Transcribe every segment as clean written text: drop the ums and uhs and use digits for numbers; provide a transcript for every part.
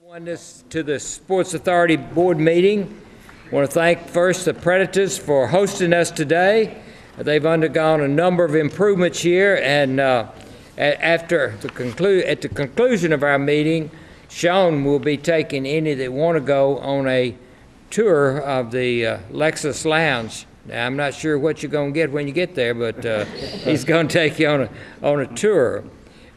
To the Sports Authority Board meeting. I want to thank first the Predators for hosting us today. They've undergone a number of improvements here, and at the conclusion of our meeting, Sean will be taking any that want to go on a tour of the Lexus Lounge. Now, I'm not sure what you're going to get when you get there, but he's going to take you on a tour.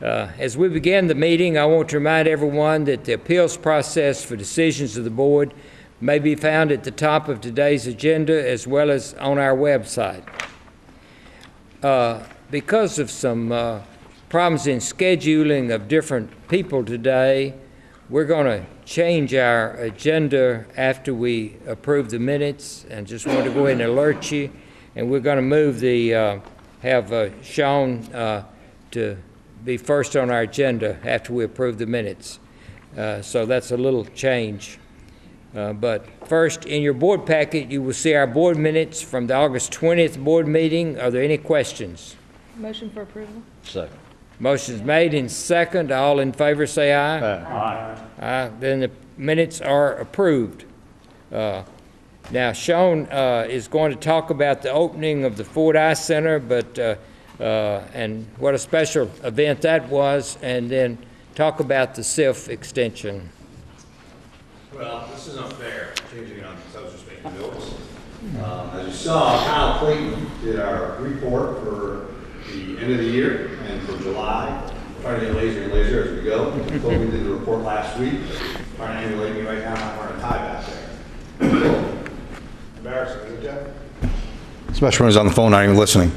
As we begin the meeting, I want to remind everyone that the appeals process for decisions of the board may be found at the top of today's agenda as well as on our website. Because of some problems in scheduling of different people today, we're going to change our agenda after we approve the minutes, and just want to go ahead and alert you. And we're going to move have Sean to be first on our agenda after we approve the minutes. So that's a little change. But first, in your board packet, you will see our board minutes from the August 20th board meeting. Are there any questions? Motion for approval. Second. Motion is made in second. All in favor say aye. Aye. Aye. Then the minutes are approved. Now, Sean is going to talk about the opening of the Ford Ice Center, and what a special event that was, and then talk about the SIF extension. Well, this is unfair, changing it on, because I was just making notes. As you saw, Kyle Clayton did our report for the end of the year and for July. We're trying to get lazier and lazier as we go. He told me did the report last week. Trying to emulate me right now, I'm wearing a tie back there. Embarrassing, isn't it, Jeff? Especially when he's on the phone, not even listening.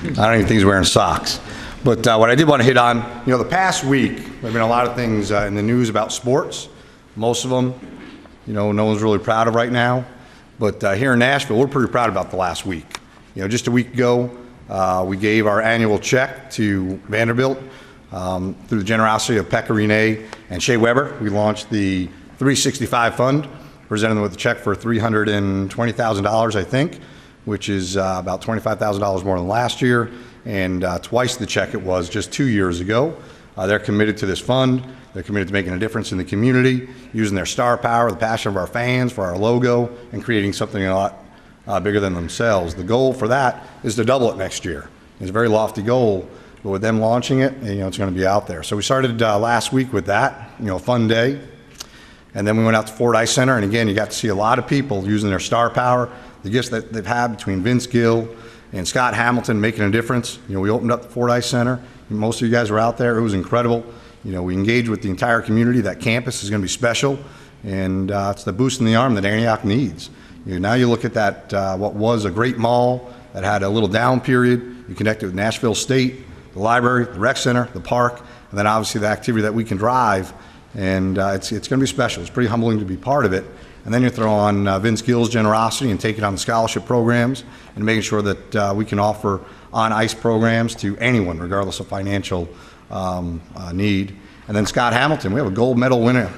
I don't even think he's wearing socks. But what I did want to hit on, the past week, there have been a lot of things in the news about sports. Most of them, no one's really proud of right now. But here in Nashville, we're pretty proud about the last week. Just a week ago, we gave our annual check to Vanderbilt through the generosity of Pekka Rinne and Shea Weber. We launched the 365 Fund, presented them with a check for $320,000, I think, which is about $25,000 more than last year, and twice the check it was just 2 years ago. They're committed to this fund. They're committed to making a difference in the community, using their star power, the passion of our fans for our logo, and creating something a lot bigger than themselves. The goal for that is to double it next year. It's a very lofty goal, but with them launching it, it's going to be out there. So we started last week with that, a fun day. And then we went out to Ford Ice Center, and again, you got to see a lot of people using their star power, the gifts that they've had between Vince Gill and Scott Hamilton making a difference. We opened up the Ford Ice Center. Most of you guys were out there. It was incredible. We engaged with the entire community. That campus is going to be special, and it's the boost in the arm that Antioch needs. Now you look at that, what was a great mall that had a little down period. You connect it with Nashville State, the library, the rec center, the park, and then obviously the activity that we can drive. And it's going to be special. It's pretty humbling to be part of it. And then you throw on Vince Gill's generosity and taking on the scholarship programs and making sure that we can offer on-ice programs to anyone, regardless of financial need. And then Scott Hamilton, we have a gold medal winner.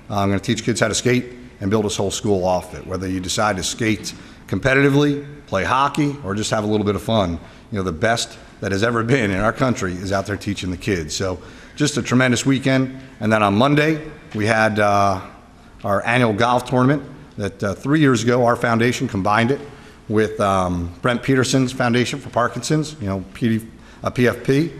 I'm going to teach kids how to skate and build this whole school off it. Whether you decide to skate competitively, play hockey, or just have a little bit of fun, the best that has ever been in our country is out there teaching the kids. So just a tremendous weekend. And then on Monday, we had our annual golf tournament that 3 years ago, our foundation combined it with Brent Peterson's Foundation for Parkinson's, PFP,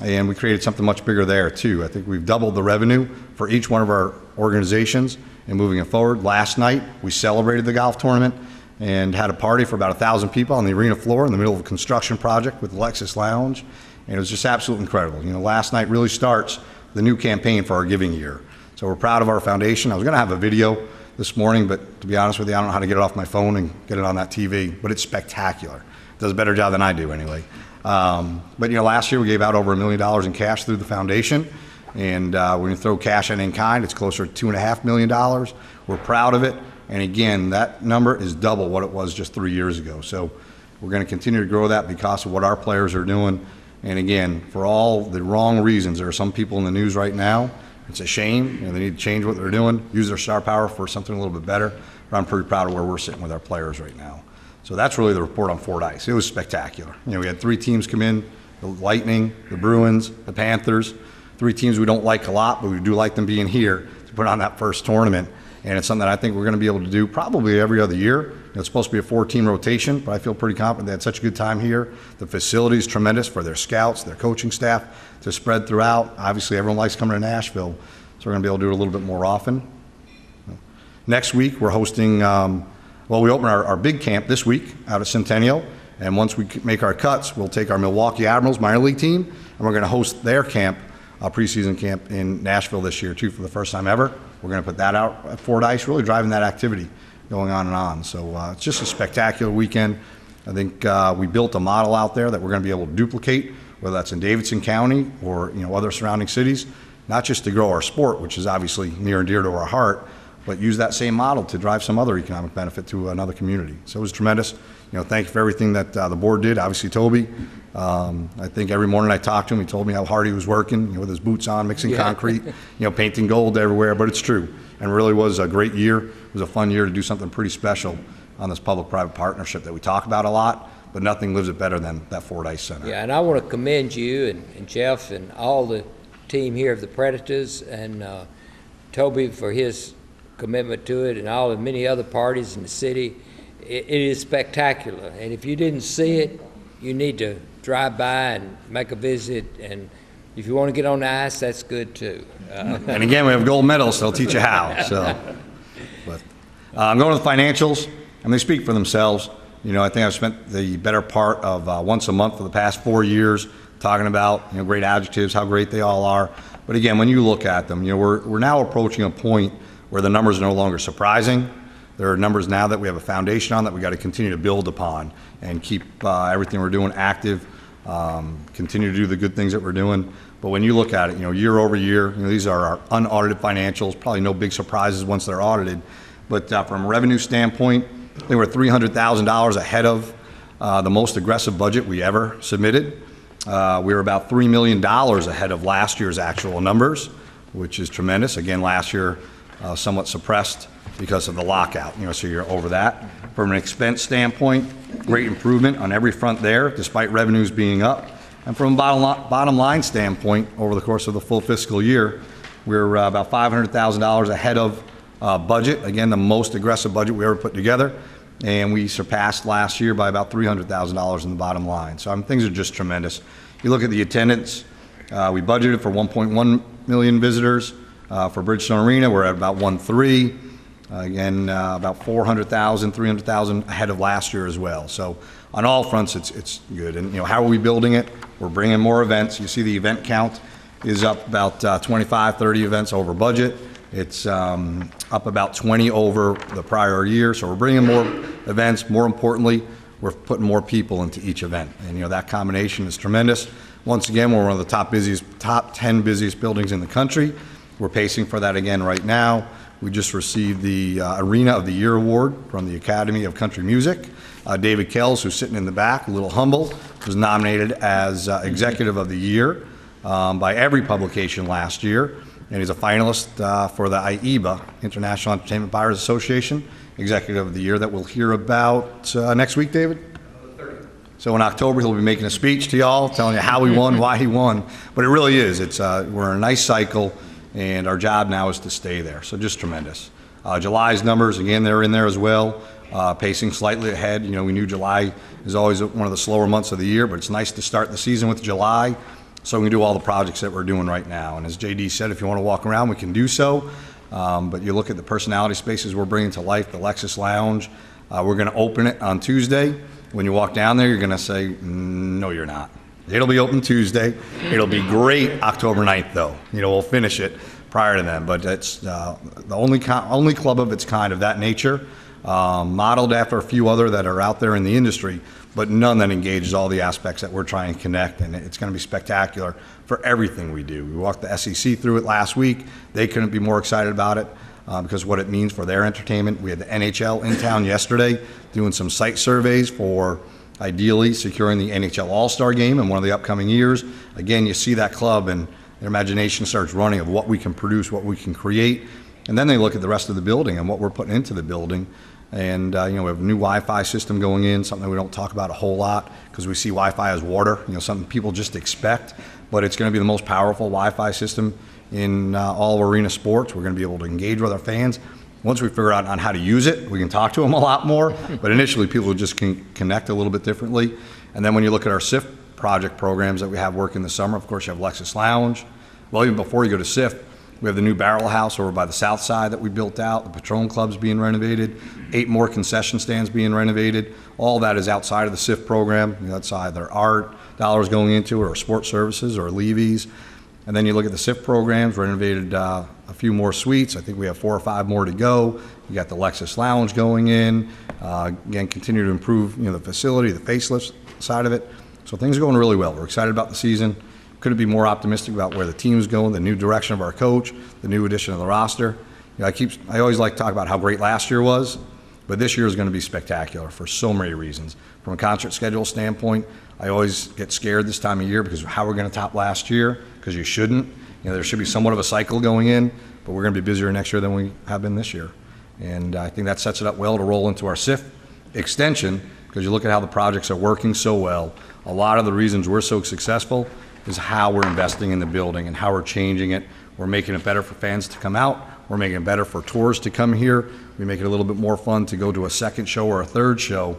and we created something much bigger there too. I think we've doubled the revenue for each one of our organizations and moving it forward. Last night, we celebrated the golf tournament and had a party for about 1,000 people on the arena floor in the middle of a construction project with the Lexus Lounge, and it was just absolutely incredible. Last night really starts the new campaign for our giving year. So we're proud of our foundation. I was going to have a video this morning, but to be honest with you, I don't know how to get it off my phone and get it on that TV, but it's spectacular. It does a better job than I do anyway. But last year we gave out over $1 million in cash through the foundation, and when you throw cash in kind, it's closer to $2.5 million. We're proud of it, and again, that number is double what it was just 3 years ago. So we're going to continue to grow that because of what our players are doing. And again, for all the wrong reasons, there are some people in the news right now. It's a shame. They need to change what they're doing, use their star power for something a little bit better. But I'm pretty proud of where we're sitting with our players right now. So that's really the report on Ford Ice. It was spectacular. We had 3 teams come in, the Lightning, the Bruins, the Panthers, 3 teams we don't like a lot, but we do like them being here. It's to put on that first tournament. And it's something that I think we're going to be able to do probably every other year. It's supposed to be a 4-team rotation, but I feel pretty confident they had such a good time here. The facility is tremendous for their scouts, their coaching staff to spread throughout. Obviously, everyone likes coming to Nashville, so we're going to be able to do it a little bit more often. Next week, we're hosting, we open our big camp this week out at Centennial. And once we make our cuts, we'll take our Milwaukee Admirals minor league team, and we're going to host their camp, preseason camp in Nashville this year, too, for the first time ever. We're going to put that out at Fordyce, really driving that activity going on and on. So it's just a spectacular weekend. I think we built a model out there that we're going to be able to duplicate, whether that's in Davidson County or other surrounding cities, not just to grow our sport, which is obviously near and dear to our heart, but use that same model to drive some other economic benefit to another community. So it was tremendous. Thank you for everything that the board did. Obviously, Toby. I think every morning I talked to him, he told me how hard he was working, with his boots on, mixing concrete, painting gold everywhere. But it's true, and really was a great year. It was a fun year to do something pretty special on this public-private partnership that we talk about a lot, but nothing lives it better than that Fordyce Center. Yeah, and I want to commend you and Jeff and all the team here of the Predators and Toby for his commitment to it, and all the many other parties in the city. It is spectacular, and if you didn't see it, you need to drive by and make a visit, and if you want to get on the ice, that's good too. And again, we have gold medals, so they'll teach you how. So, but I'm going to the financials, and they speak for themselves. I think I've spent the better part of once a month for the past 4 years talking about great adjectives, how great they all are. But again, when you look at them, we're now approaching a point where the numbers are no longer surprising. There are numbers now that we have a foundation on that we got to continue to build upon and keep everything we're doing active, continue to do the good things that we're doing. But when you look at it, year over year, these are our unaudited financials, probably no big surprises once they're audited. But from a revenue standpoint, they were $300,000 ahead of the most aggressive budget we ever submitted. We were about $3 million ahead of last year's actual numbers, which is tremendous. Again, last year, somewhat suppressed because of the lockout, so you're over that. From an expense standpoint, great improvement on every front there, despite revenues being up. And from a bottom line standpoint, over the course of the full fiscal year, we're about $500,000 ahead of budget. Again, the most aggressive budget we ever put together. And we surpassed last year by about $300,000 in the bottom line. So things are just tremendous. You look at the attendance, we budgeted for 1.1 million visitors. For Bridgestone Arena, we're at about 1.3. Again, about 400,000, 300,000 ahead of last year as well. So on all fronts, it's good. And how are we building it? We're bringing more events. You see the event count is up about 25, 30 events over budget. It's up about 20 over the prior year. So we're bringing more events. More importantly, we're putting more people into each event. And that combination is tremendous. Once again, we're one of the top 10 busiest buildings in the country. We're pacing for that again right now. We just received the Arena of the Year award from the Academy of Country Music. David Kells, who's sitting in the back, a little humble, was nominated as Executive of the Year by every publication last year. And he's a finalist for the IEBA, International Entertainment Buyers Association, Executive of the Year, that we'll hear about next week, David? So in October, he'll be making a speech to y'all, telling you how he won, why he won. But it really is. We're in a nice cycle. And our job now is to stay there. So just tremendous. July's numbers, again, they're in there as well, pacing slightly ahead. We knew July is always one of the slower months of the year, but it's nice to start the season with July so we can do all the projects that we're doing right now. And as JD said, if you want to walk around, we can do so. But you look at the personality spaces we're bringing to life, the Lexus Lounge. We're going to open it on Tuesday. When you walk down there, you're going to say, no, you're not. It'll be open Tuesday. It'll be great October 9th, though. We'll finish it prior to then. But it's the only club of its kind of that nature, modeled after a few other that are out there in the industry, but none that engages all the aspects that we're trying to connect. And it's going to be spectacular for everything we do. We walked the SEC through it last week. They couldn't be more excited about it because what it means for their entertainment. We had the NHL in town yesterday doing some site surveys for ideally securing the NHL All-Star Game in one of the upcoming years. Again, you see that club and their imagination starts running of what we can produce, what we can create. And then they look at the rest of the building and what we're putting into the building. And, we have a new Wi-Fi system going in, something we don't talk about a whole lot because we see Wi-Fi as water, something people just expect, but it's going to be the most powerful Wi-Fi system in all of arena sports. We're going to be able to engage with our fans. Once we figure out on how to use it, we can talk to them a lot more, but initially people just can connect a little bit differently. And then when you look at our SIF project programs that we have working this summer, of course you have Lexus Lounge. Well, even before you go to SIF, we have the new Barrel House over by the south side that we built out, the Patron Club's being renovated, 8 more concession stands being renovated. All that is outside of the SIF program. That's either art dollars going into it or sports services or levies. And then you look at the SIF programs, renovated a few more suites. I think we have 4 or 5 more to go. You got the Lexus Lounge going in. Again, continue to improve the facility, the facelift side of it. So things are going really well. We're excited about the season. Couldn't be more optimistic about where the team's going, the new direction of our coach, the new addition of the roster. I always like to talk about how great last year was, but this year is going to be spectacular for so many reasons. From a concert schedule standpoint, I always get scared this time of year because of how we're going to top last year, because you shouldn't. There should be somewhat of a cycle going in, but we're going to be busier next year than we have been this year. And I think that sets it up well to roll into our SIF extension, because you look at how the projects are working so well. A lot of the reasons we're so successful is how we're investing in the building and how we're changing it. We're making it better for fans to come out. We're making it better for tours to come here. We make it a little bit more fun to go to a second show or a third show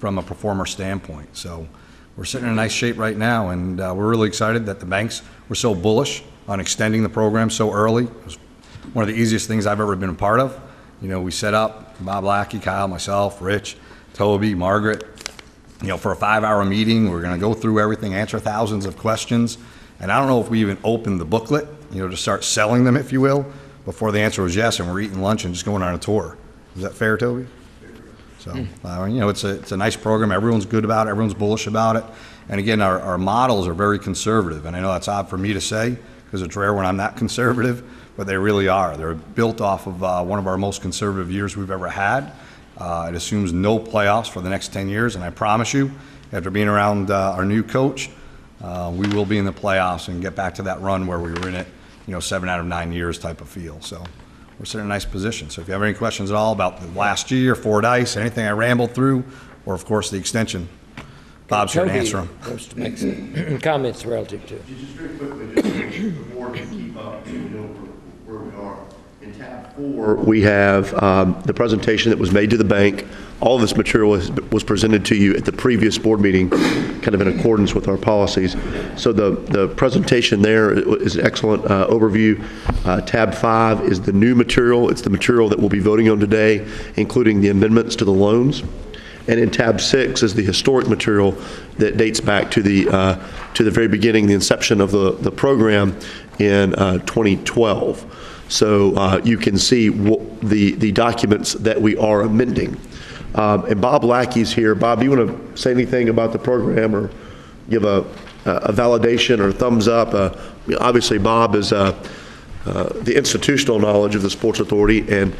from a performer standpoint. So we're sitting in a nice shape right now, and we're really excited that the banks were so bullish on extending the program so early. It was one of the easiest things I've ever been a part of. We set up, Bob Lackey, Kyle, myself, Rich, Toby, Margaret, for a 5-hour meeting. We're going to go through everything, answer thousands of questions. And I don't know if we even opened the booklet, to start selling them, if you will, before the answer was yes, and we're eating lunch and just going on a tour. Is that fair, Toby? So, it's a nice program. Everyone's good about it. Everyone's bullish about it. And again, our models are very conservative. And I know that's odd for me to say because it's rare when I'm that conservative, but they really are. They're built off of one of our most conservative years we've ever had. It assumes no playoffs for the next 10 years, and I promise you, after being around our new coach, we will be in the playoffs and get back to that run where we were in it, 7 out of 9 years type of feel. So we're sitting in a nice position. So if you have any questions at all about the last year, Fordyce, anything I rambled through, or of course the extension, Bob's here to answer them. Wants to make some comments relative to it. Just very quickly, just so the board can keep up, so we know where we are. In tab 4, we have the presentation that was made to the bank. All of this material was presented to you at the previous board meeting, kind of in accordance with our policies. So the presentation there is an excellent overview. Tab 5 is the new material. It's the material that we'll be voting on today, including the amendments to the loans. And in tab 6 is the historic material that dates back to the very beginning, the inception of the program in 2012. So you can see the documents that we are amending. And Bob Lackey's here. Bob, do you want to say anything about the program or give a validation or thumbs up? Obviously, Bob is the institutional knowledge of the Sports Authority and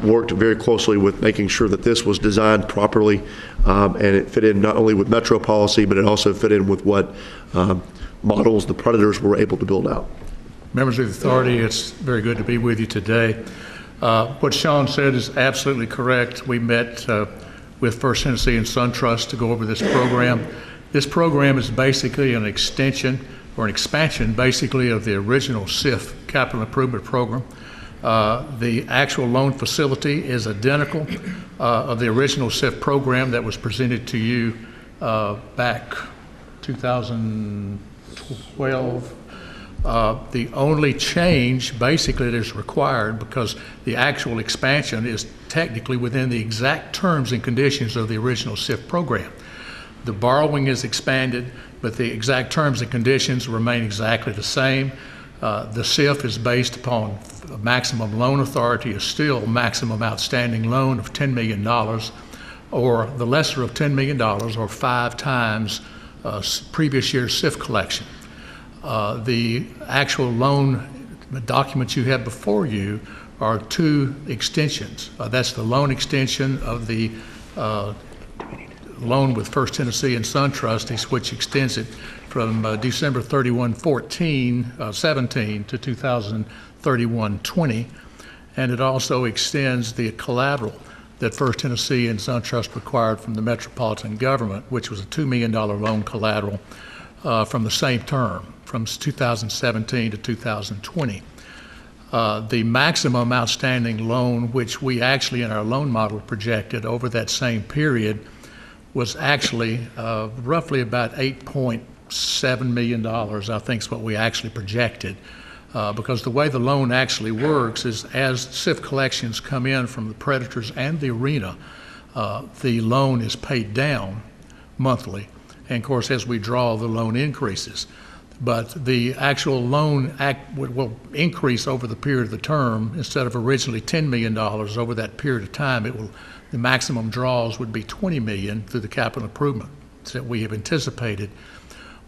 worked very closely with making sure that this was designed properly and it fit in not only with Metro policy, but it also fit in with what models the Predators were able to build out. Members of the authority, it's very good to be with you today. What Sean said is absolutely correct. We met with First Tennessee and SunTrust to go over this program. This program is basically an extension or an expansion basically of the original SIF capital improvement program. The actual loan facility is identical of the original SIF program that was presented to you back 2012. The only change basically that is required, because the actual expansion is technically within the exact terms and conditions of the original SIF program. The borrowing is expanded, but the exact terms and conditions remain exactly the same. The SIF is based upon a maximum loan authority is still maximum outstanding loan of $10 million, or the lesser of $10 million, or 5 times previous year's SIF collection. The actual loan documents you have before you are 2 extensions. That's the loan extension of the loan with First Tennessee and SunTrust, which extends it from December 17 to 2031-20, and it also extends the collateral that First Tennessee and SunTrust required from the metropolitan government, which was a $2 million loan collateral from the same term, from 2017 to 2020. The maximum outstanding loan, which we actually in our loan model projected over that same period, was actually roughly about $8.7 million, I think is what we actually projected. Because the way the loan actually works is as SIF collections come in from the Predators and the arena, the loan is paid down monthly. And of course, as we draw, the loan increases. But the actual loan will increase over the period of the term. Instead of originally $10 million over that period of time, the maximum draws would be $20 million through the capital improvement that we have anticipated.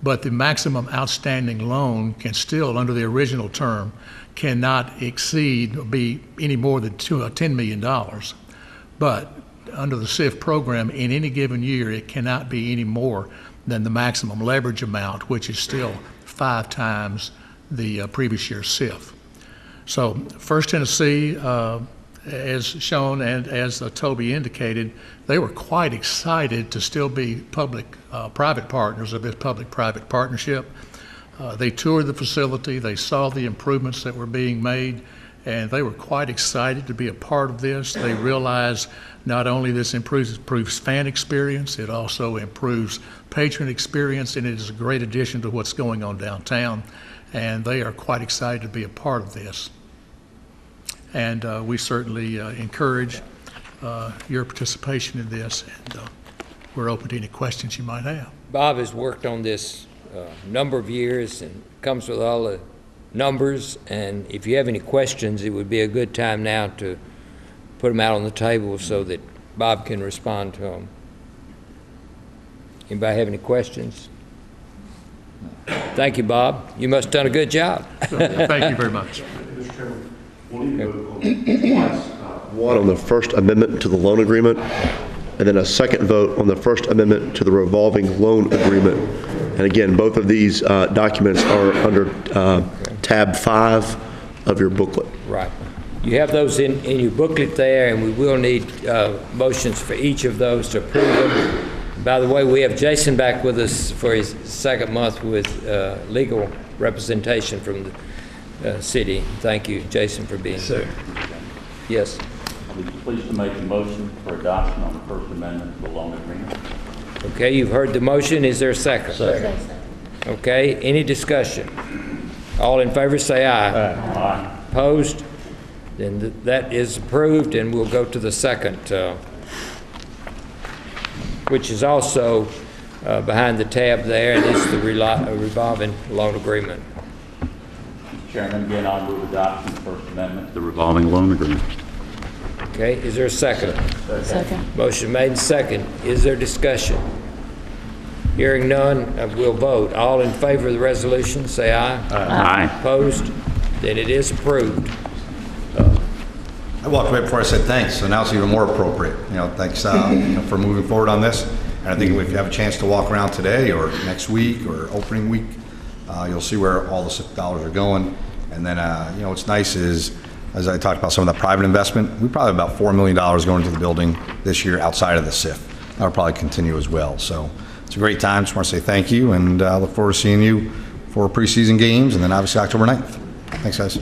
But the maximum outstanding loan can still, under the original term, cannot exceed or be any more than $10 million. But under the SIF program, in any given year, it cannot be any more than the maximum leverage amount, which is still 5 times the previous year's SIF. So First Tennessee, as shown and as Toby indicated, they were quite excited to still be public-private partners of this public-private partnership. They toured the facility, they saw the improvements that were being made, and they were quite excited to be a part of this. They realized not only this improves fan experience, it also improves patron experience, and it is a great addition to what's going on downtown, and they are quite excited to be a part of this. And we certainly encourage your participation in this, and we're open to any questions you might have. Bob has worked on this number of years and comes with all the numbers, and if you have any questions, it would be a good time now to put them out on the table so that Bob can respond to them. Anybody have any questions? Thank you, Bob. You must have done a good job. Thank you very much. Mr. Chairman, we'll need to vote on twice. One on the first amendment to the loan agreement, and then a second vote on the first amendment to the revolving loan agreement. And again, both of these documents are under tab 5 of your booklet. Right. You have those in your booklet there, and we will need motions for each of those to approve them. By the way, we have Jason back with us for his second month with legal representation from the city. Thank you, Jason, for being here. Yes. Would you please to make a motion for adoption on the First Amendment to the loan agreement? Okay, you've heard the motion. Is there a second? Second. Okay, any discussion? All in favor say aye. Aye. Opposed? Then that is approved, and we'll go to the second, which is also behind the tab there, and it's the revolving loan agreement. Mr. Chairman, again, I move adoption of the First Amendment to the revolving loan agreement. Okay, is there a second? Second. Motion made and second. Is there discussion? Hearing none, we'll vote. All in favor of the resolution, say aye. Aye. Opposed? Then it is approved. I walked away before I said thanks, so now it's even more appropriate. Thanks for moving forward on this. And I think if you have a chance to walk around today or next week or opening week, you'll see where all the SIF dollars are going. And then, what's nice is, as I talked about some of that private investment, we probably have about $4 million going into the building this year outside of the SIF. That'll probably continue as well. So it's a great time. Just want to say thank you, and look forward to seeing you for preseason games, and then obviously October 9th. Thanks, guys.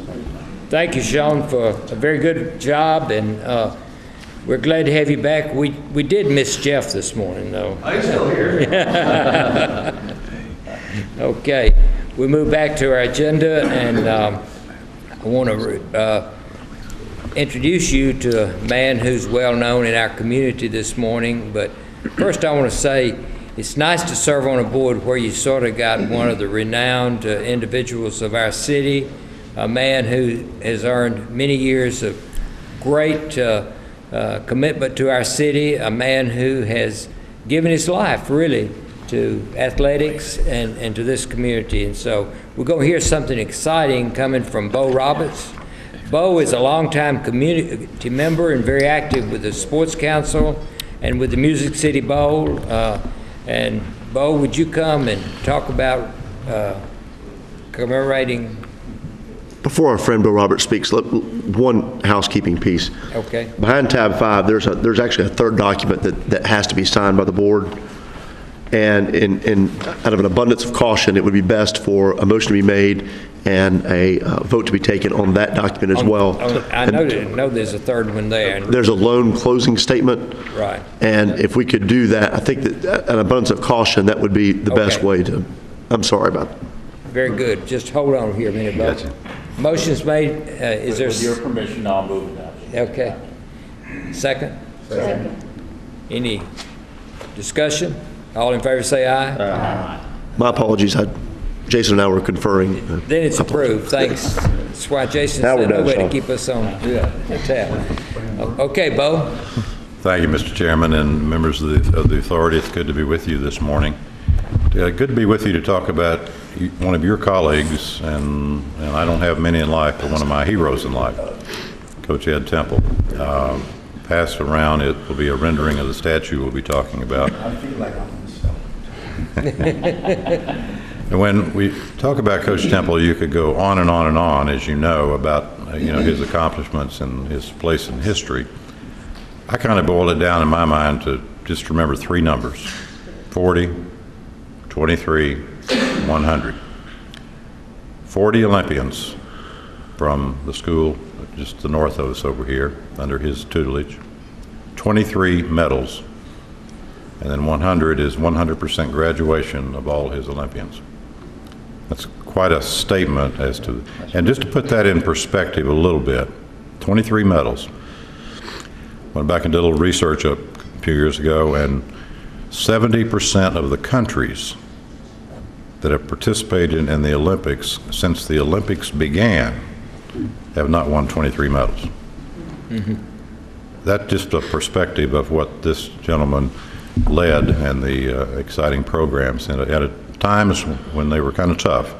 Thank you, Sean, for a very good job, and we're glad to have you back. We did miss Jeff this morning, though. I'm still here. Okay, we move back to our agenda, and I want to introduce you to a man who's well known in our community this morning. But first I want to say it's nice to serve on a board where you sort of got one of the renowned individuals of our city, a man who has earned many years of great commitment to our city, a man who has given his life really to athletics and to this community. And so we're going to hear something exciting coming from Bo Roberts. Bo is a longtime community member and very active with the Sports Council and with the Music City Bowl. And Bo, would you come and talk about commemorating Before our friend Bill Roberts speaks, one housekeeping piece. Okay. Behind tab 5, there's actually a third document that has to be signed by the board. And out of an abundance of caution, it would be best for a motion to be made and a vote to be taken on that document as well. I know there's a third one there. There's a loan closing statement. Right. And if we could do that, I think that an abundance of caution, that would be the best way to, I'm sorry about that. Very good. Just hold on here a minute, Bo. Gotcha. Motion's made. Is there? With your permission, I'll move adoption. Okay. Second? Second. Any discussion? All in favor say aye. Aye. My apologies, Jason and I were conferring. Then it's approved. Thanks. That's why Jason Now we're said no done, way to Sean. keep us on tap. Okay, Bo. Thank you, Mr. Chairman, and members of the authority. It's good to be with you this morning. Good to be with you to talk about one of your colleagues, and I don't have many in life, but one of my heroes in life, Coach Ed Temple. Passed around, it will be a rendering of the statue we'll be talking about. And when we talk about Coach Temple, you could go on and on and on, as you know, about his accomplishments and his place in history. I kind of boiled it down in my mind to just remember three numbers: 40, 23, 100. 40 Olympians from the school just to the north of us over here under his tutelage, 23 medals, and then 100 is 100% graduation of all his Olympians. That's quite a statement as to, and just to put that in perspective a little bit, 23 medals. Went back and did a little research a few years ago, and 70% of the countries that have participated in the Olympics since the Olympics began have not won 23 medals. Mm-hmm. That's just a perspective of what this gentleman led and the exciting programs and at times when they were kind of tough.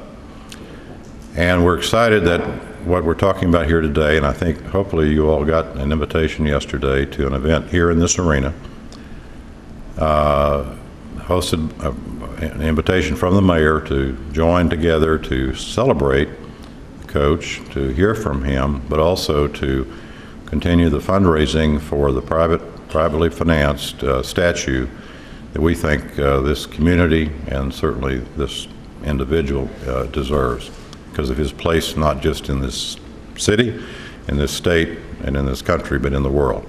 And we're excited that what we're talking about here today, and I think hopefully you all got an invitation yesterday to an event here in this arena, hosted an invitation from the mayor to join together to celebrate the coach, to hear from him, but also to continue the fundraising for the privately financed statue that we think this community and certainly this individual deserves because of his place not just in this city, in this state, and in this country, but in the world.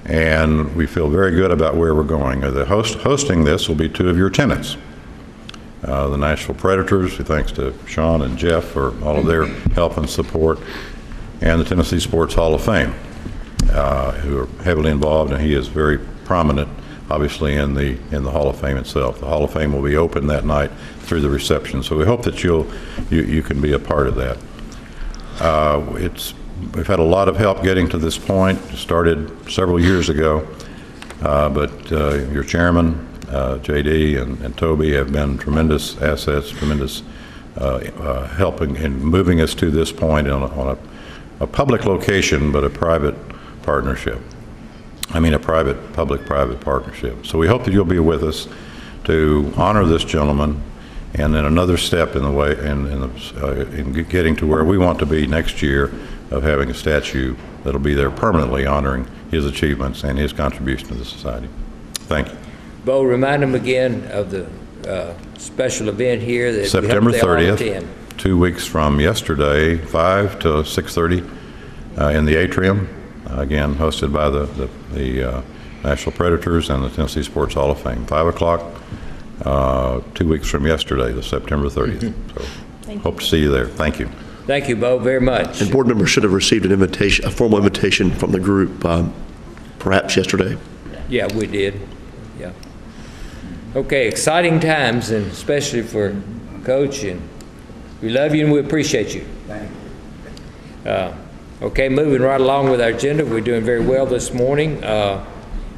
And we feel very good about where we're going. Hosting this will be two of your tenants. The Nashville Predators, thanks to Sean and Jeff for all of their help and support, and the Tennessee Sports Hall of Fame, who are heavily involved, and he is very prominent, obviously, in the Hall of Fame itself. The Hall of Fame will be open that night through the reception, so we hope that you can be a part of that. We've had a lot of help getting to this point. It started several years ago, but your chairman, JD, and Toby have been tremendous assets, tremendous helping in moving us to this point on a public location, but a private partnership. I mean, a public-private partnership. So we hope that you'll be with us to honor this gentleman, and then another step in the way in getting to where we want to be next year, of having a statue that'll be there permanently honoring his achievements and his contribution to the society. Thank you. Bo, remind them again of the special event here that September we hope they'll all 30th, attend. 2 weeks from yesterday, 5 to 6:30 in the atrium, again hosted by the Nashville Predators and the Tennessee Sports Hall of Fame. 5 o'clock, 2 weeks from yesterday, the September 30th. So hope to see you there. Thank you. Thank you, Bo, very much. And board members should have received an invitation, a formal invitation from the group, perhaps yesterday. Yeah, we did. Yeah. Okay, exciting times, and especially for Coach, and we love you and we appreciate you. Thank you. Okay, moving right along with our agenda. We're doing very well this morning.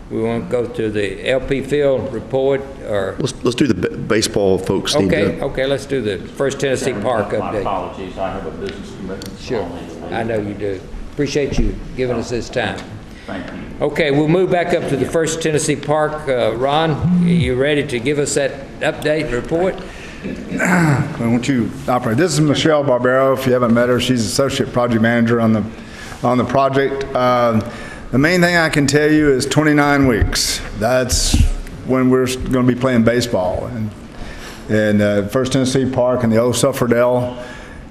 We want to go to the LP Field report, or Let's do the baseball folks. okay, let's do the First Tennessee Park My update. apologies, I have a business commitment. Sure, I know you do. Appreciate you giving us this time. Thank you. Okay, we'll move back up to the First Tennessee Park. Ron, are you ready to give us that update and report? I want you to operate. This is Michelle Barbero. If you haven't met her, she's associate project manager on the project. The main thing I can tell you is 29 weeks. That's when we're going to be playing baseball in First Tennessee Park in the old Suffordale,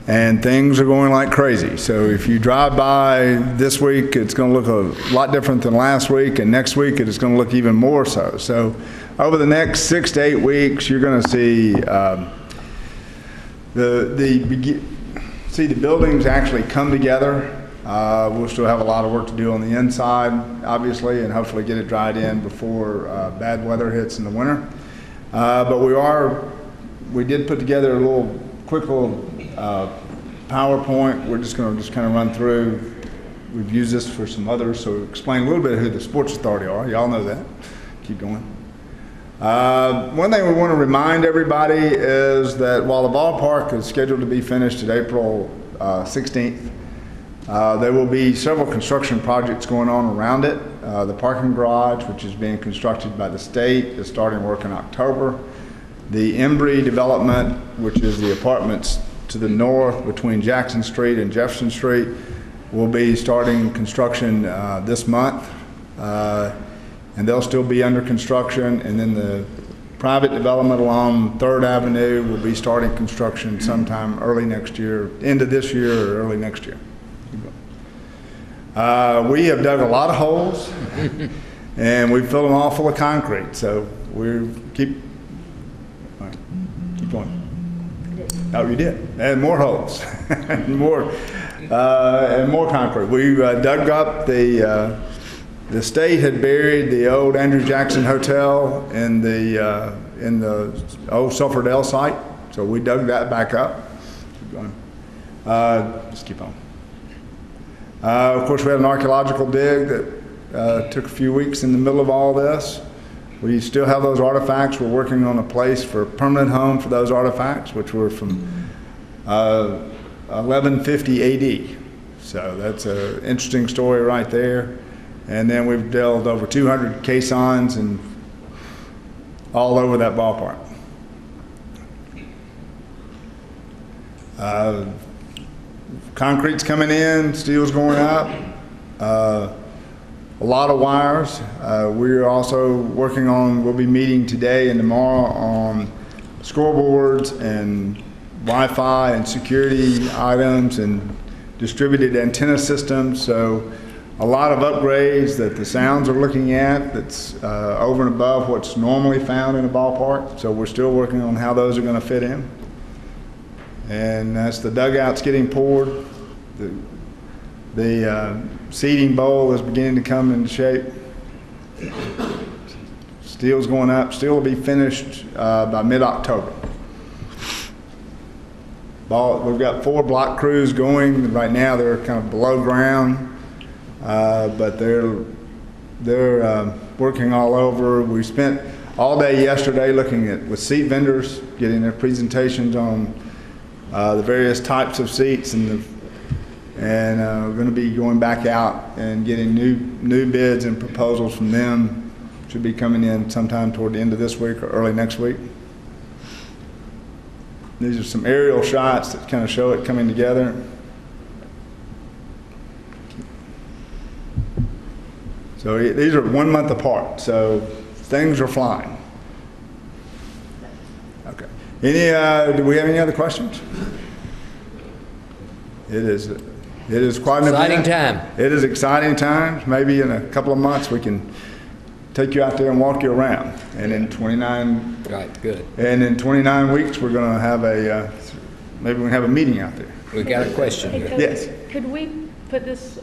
and things are going like crazy. So if you drive by this week, it's going to look a lot different than last week, and next week it's going to look even more so. So over the next 6 to 8 weeks, you're going to see the buildings actually come together. We'll still have a lot of work to do on the inside, obviously, and hopefully get it dried in before bad weather hits in the winter. But we did put together a quick little PowerPoint. We're just going to kind of run through. We've used this for some others, so explain a little bit who the Sports Authority are. Y'all know that. Keep going. One thing we want to remind everybody is that while the ballpark is scheduled to be finished at April 16th, there will be several construction projects going on around it. The parking garage, which is being constructed by the state, is starting work in October. The Embry development, which is the apartments to the north between Jackson Street and Jefferson Street, will be starting construction this month. And they'll still be under construction. And then the private development along 3rd Avenue will be starting construction sometime early next year, end of this year or early next year. We have dug a lot of holes, and we filled them all full of concrete. So we keep going. Oh, you did, and more holes, and more concrete. We dug up the state had buried the old Andrew Jackson Hotel in the old Suffordale site, so we dug that back up. Keep going. Just keep on. Of course, we had an archaeological dig that took a few weeks in the middle of all this. We still have those artifacts. We're working on a place for a permanent home for those artifacts, which were from 1150 AD. So that's an interesting story right there. And then we've delved over 200 caissons and all over that ballpark. Concrete's coming in, steel's going up, a lot of wires. We're also working on, we'll be meeting today and tomorrow on scoreboards and Wi-Fi and security items and distributed antenna systems. So a lot of upgrades that the Sounds are looking at that's over and above what's normally found in a ballpark. So we're still working on how those are going to fit in. And as the dugouts getting poured, the seating bowl is beginning to come into shape. Steel's going up. Steel will be finished by mid-October. We've got 4 block crews going. Right now they're kind of below ground, but they're working all over. We spent all day yesterday looking with seat vendors, getting their presentations on the various types of seats, and we're going to be going back out and getting new bids and proposals from them. Should be coming in sometime toward the end of this week or early next week. These are some aerial shots that kind of show it coming together. So these are 1 month apart, so things are flying. Okay. Do we have any other questions? It is quite an Exciting event. time. It is exciting times. Maybe in a couple of months we can take you out there and walk you around. And in 29 Right, good. And in 29 weeks we're going to have maybe we can have a meeting out there. We got a question Hey, here. Coach, Yes. Could we put this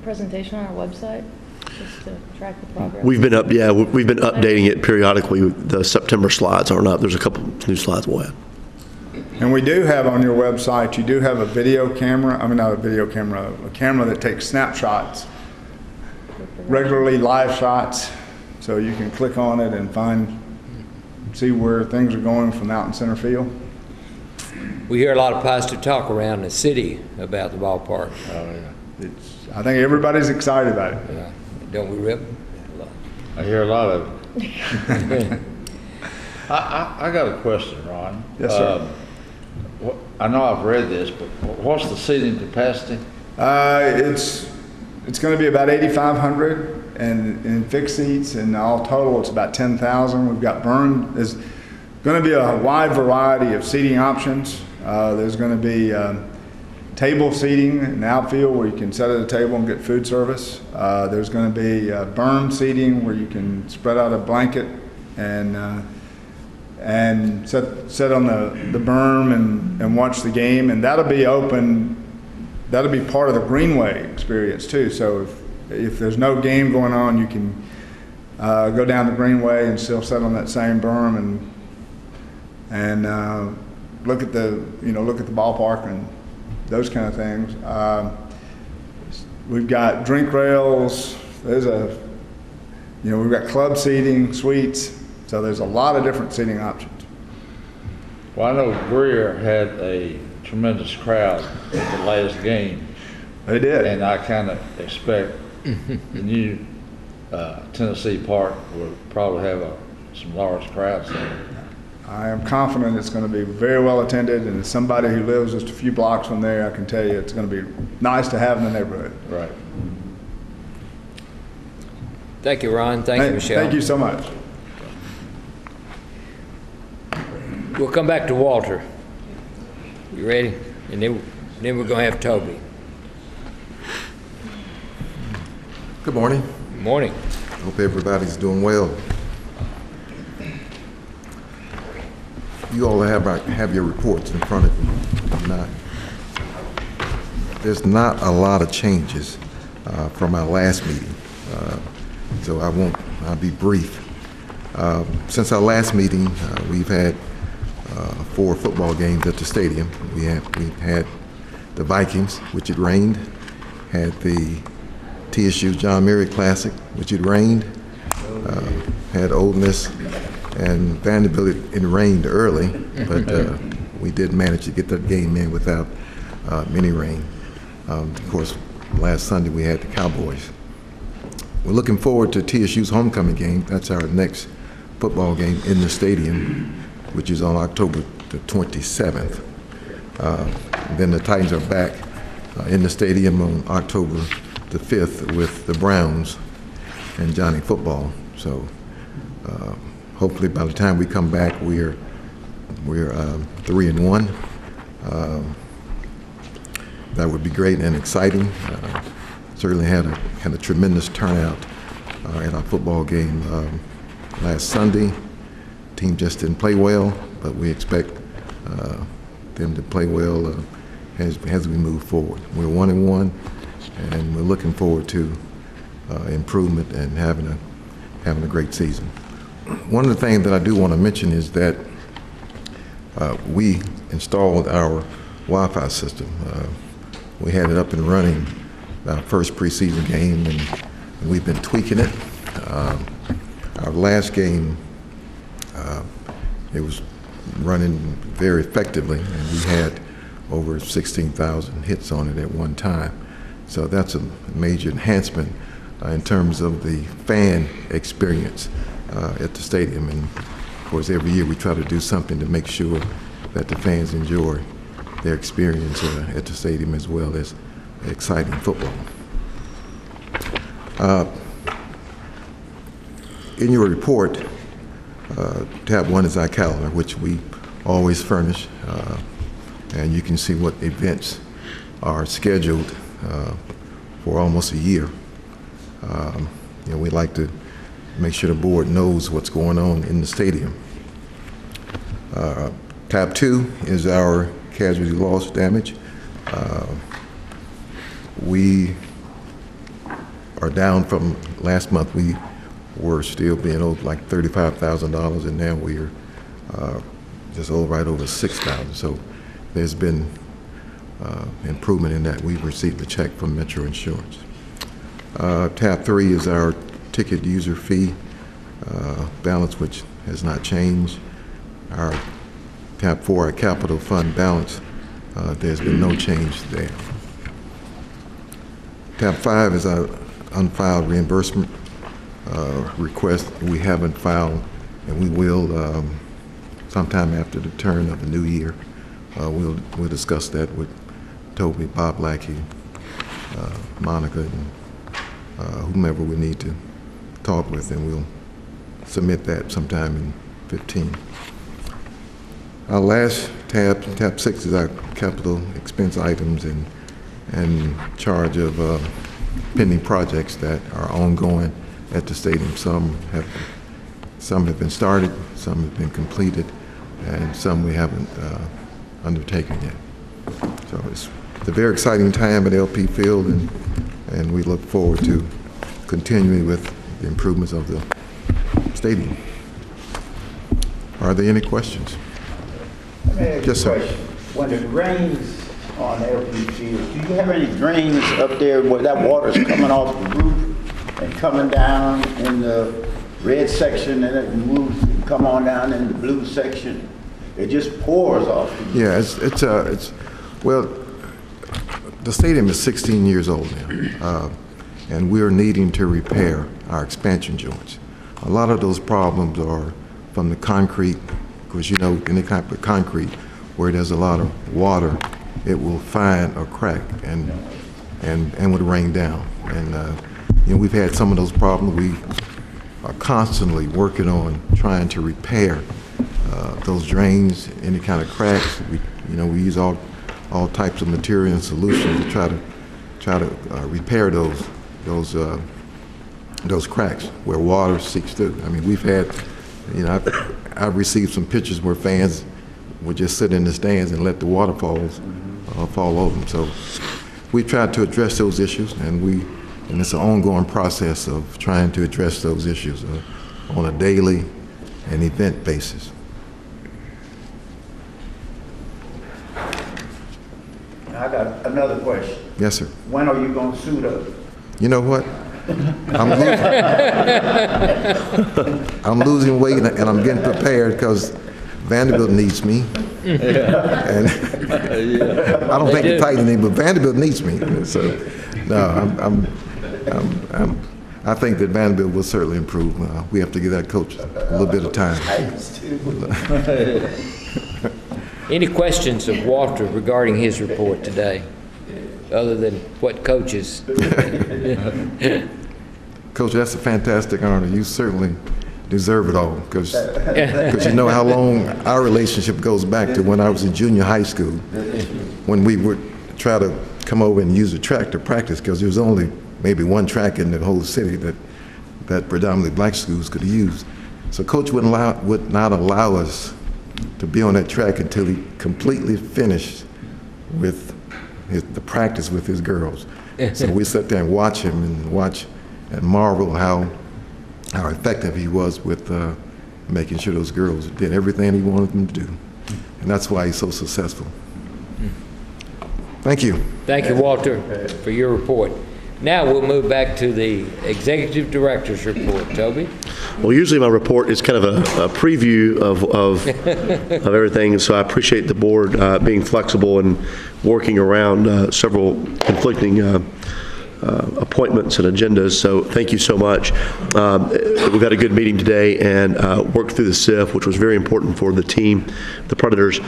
presentation on our website, just to track the progress? We've been updating it periodically. The September slides aren't up. There's a couple new slides we'll add. And we do have on your website, you do have a video camera, I mean not a video camera, a camera that takes snapshots, regularly live shots, so you can click on it and see where things are going from out in center field. We hear a lot of positive talk around the city about the ballpark. I think everybody's excited about it. Don't we, Rip? I hear a lot of it. I got a question, Ron. Yes, sir. I know I've read this, but what's the seating capacity? It's going to be about 8,500 and in fixed seats, and all total it's about 10,000. We've got there's going to be a wide variety of seating options. There's going to be table seating in the outfield where you can sit at a table and get food service. There's going to be berm seating where you can spread out a blanket and sit on the berm and watch the game, and that'll be open. That'll be part of the Greenway experience too. So if there's no game going on, you can go down the Greenway and still sit on that same berm and look at the ballpark and those kind of things. We've got drink rails. We've got club seating, suites. So there's a lot of different seating options. Well, I know Greer had a tremendous crowd at the last game. They did. And I kind of expect the new Tennessee Park will probably have some large crowds there. I am confident it's going to be very well attended, and as somebody who lives just a few blocks from there, I can tell you it's going to be nice to have in the neighborhood. Right. Thank you, Ron. Thank you, Michelle. Thank you so much. We'll come back to Walter. You ready? And then we're going to have Toby. Good morning. Good morning. Hope everybody's doing well. You all have your reports in front of you. There's not a lot of changes from our last meeting, so I'll be brief. Since our last meeting, we've had 4 football games at the stadium. We've had the Vikings, which it rained, had the TSU John Muir Classic, which it rained, had Ole Miss and Vanderbilt. It rained early, but we did manage to get that game in without any rain. Of course, last Sunday we had the Cowboys. We're looking forward to TSU's homecoming game. That's our next football game in the stadium, which is on October the 27th. Then the Titans are back in the stadium on October the 5th with the Browns and Johnny Football. So hopefully by the time we come back, we're 3-1. That would be great and exciting. Certainly had a tremendous turnout at our football game last Sunday. Team just didn't play well, but we expect them to play well as we move forward. We're 1-1, and we're looking forward to improvement and having a great season. One of the things that I do want to mention is that we installed our Wi-Fi system. We had it up and running our first preseason game, and we've been tweaking it. Our last game, it was running very effectively, and we had over 16,000 hits on it at one time. So that's a major enhancement in terms of the fan experience at the stadium. And of course, every year we try to do something to make sure that the fans enjoy their experience at the stadium as well as exciting football. In your report, tab 1 is our calendar, which we always furnish, and you can see what events are scheduled for almost a year. We like to make sure the board knows what's going on in the stadium. Tab 2 is our casualty loss damage. We are down from last month. We were still being owed like $35,000, and now we're just right over $6,000. So there's been improvement in that. We've received a check from Metro Insurance. Tab 3 is our ticket user fee balance, which has not changed. Our tab 4, our capital fund balance, there's been no change there. Tab 5 is our unfiled reimbursement request. We haven't filed, and we will sometime after the turn of the new year. We'll discuss that with Toby, Bob Lackey, Monica, and whomever we need to talk with, and we'll submit that sometime in 15. Our last tab 6, is our capital expense items and charge of pending projects that are ongoing at the stadium. Some have been started, some have been completed, and some we haven't undertaken yet. So it's a very exciting time at LP Field, and we look forward to continuing with the improvements of the stadium. Are there any questions? Let me ask Yes, you a sir. question. When it rains on LP Field, do you have any drains up there where that water is coming off the roof and coming down in the red section and it moves and come on down in the blue section? It just pours off. Yeah, well, the stadium is 16 years old now, and we're needing to repair our expansion joints. A lot of those problems are from the concrete, because you know, any type of concrete where there's a lot of water, it will find a crack and would rain down. And you know, we've had some of those problems. We are constantly working on trying to repair those drains, any kind of cracks. We use all types of material and solutions to try to repair those cracks where water seeps through. I mean, we've had, I've received some pictures where fans would just sit in the stands and let the waterfalls fall over them. So we've tried to address those issues, and it's an ongoing process of trying to address those issues on a daily and event basis. I got another question. Yes, sir. When are you going to suit up? You know what? I'm losing weight, and I'm getting prepared because Vanderbilt needs me. And I don't think the Titans need, but Vanderbilt needs me. So, no, I think that Vanderbilt will certainly improve. We have to give that coach a little bit of time. Any questions of Walter regarding his report today, other than what coaches? Coach, that's a fantastic honor. You certainly deserve it all, because you know how long our relationship goes back to when I was in junior high school, when we would try to come over and use a track to practice, because there was only maybe one track in the whole city that predominantly black schools could use. So Coach would not allow us to be on that track until he completely finished with the practice with his girls. So we sat there and watch him and marvel how effective he was with making sure those girls did everything he wanted them to do. And that's why he's so successful. Thank you. Thank you, Walter, for your report. Now we'll move back to the Executive Director's report. Toby? Well, usually my report is kind of a preview of everything, so I appreciate the board being flexible and working around several conflicting appointments and agendas, so thank you so much. We've had a good meeting today and worked through the SIF, which was very important for the team, the Predators.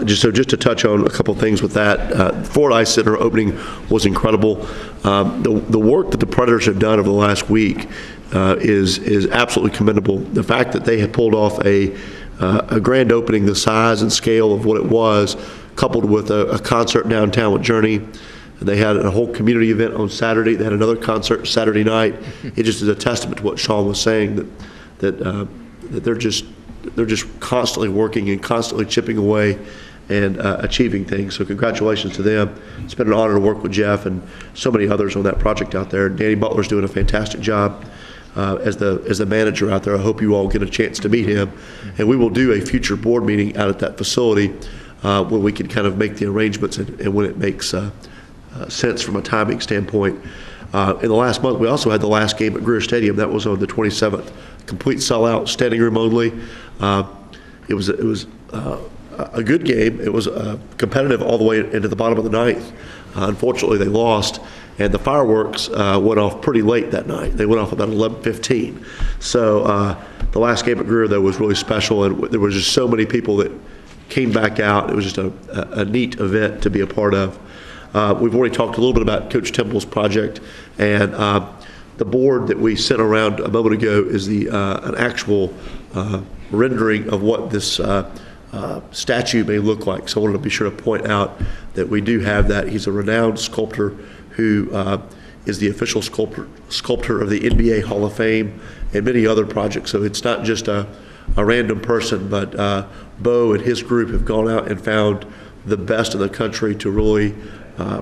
Just to touch on a couple things with that, Ford Ice Center opening was incredible. The work that the Predators have done over the last week is absolutely commendable. The fact that they had pulled off a grand opening the size and scale of what it was, coupled with a concert downtown with Journey. They had a whole community event on Saturday. They had another concert Saturday night. It just is a testament to what Sean was saying, that they're just constantly working and constantly chipping away and achieving things. So congratulations to them. It's been an honor to work with Jeff and so many others on that project out there. Danny Butler's doing a fantastic job as the manager out there. I hope you all get a chance to meet him. And we will do a future board meeting out at that facility where we can kind of make the arrangements and when it makes sense from a timing standpoint. In the last month, we also had the last game at Greer Stadium. That was on the 27th. Complete sellout, standing room only. It was a good game. It was competitive all the way into the bottom of the ninth. Unfortunately, they lost, and the fireworks went off pretty late that night. They went off about 11:15. So the last game at Greer, though, was really special, and there was just so many people that came back out. It was just a neat event to be a part of. We've already talked a little bit about Coach Temple's project, and the board that we sent around a moment ago is an actual rendering of what this statue may look like. So I wanted to be sure to point out that we do have that. He's a renowned sculptor who is the official sculptor of the NBA Hall of Fame and many other projects. So it's not just a random person, but Bo and his group have gone out and found the best in the country to really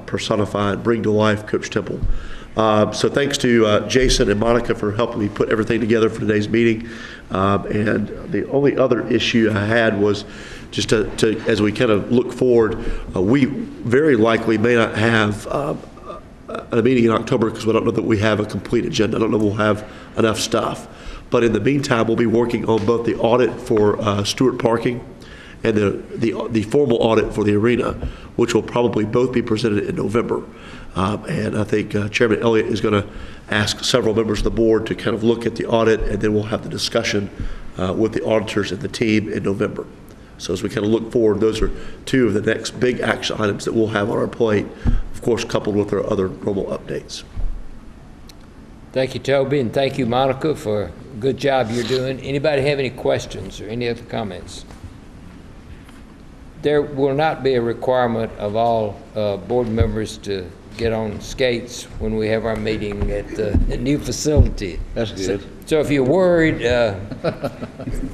personify and bring to life Coach Temple. So thanks to Jason and Monica for helping me put everything together for today's meeting. And the only other issue I had was just to as we kind of look forward, we very likely may not have a meeting in October because we don't know that we have a complete agenda. I don't know we'll have enough stuff. But in the meantime, we'll be working on both the audit for Stewart Parking and the formal audit for the arena, which will probably both be presented in November. And I think Chairman Elliott is going to ask several members of the board to kind of look at the audit, and then we'll have the discussion with the auditors and the team in November. So as we kind of look forward, those are two of the next big action items that we'll have on our plate, of course, coupled with our other normal updates. Thank you, Toby, and thank you, Monica, for a good job you're doing. Anybody have any questions or any other comments? There will not be a requirement of all board members to get on skates when we have our meeting at the new facility. That's good. So if you're worried,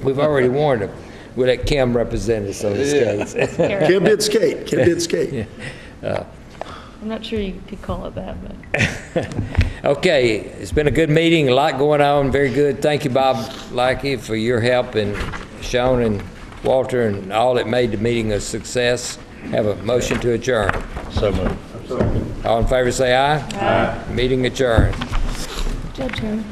we've already warned them. We'll let Kim represent us on the skates. Kim did skate. Kim did skate. I'm not sure you could call it that, but. Okay, it's been a good meeting, a lot going on, very good. Thank you, Bob Lackey, for your help, and Sean and Walter and all that made the meeting a success. Have a motion to adjourn. So moved. All in favor say aye. Aye. Meeting adjourned. Good job, Chairman.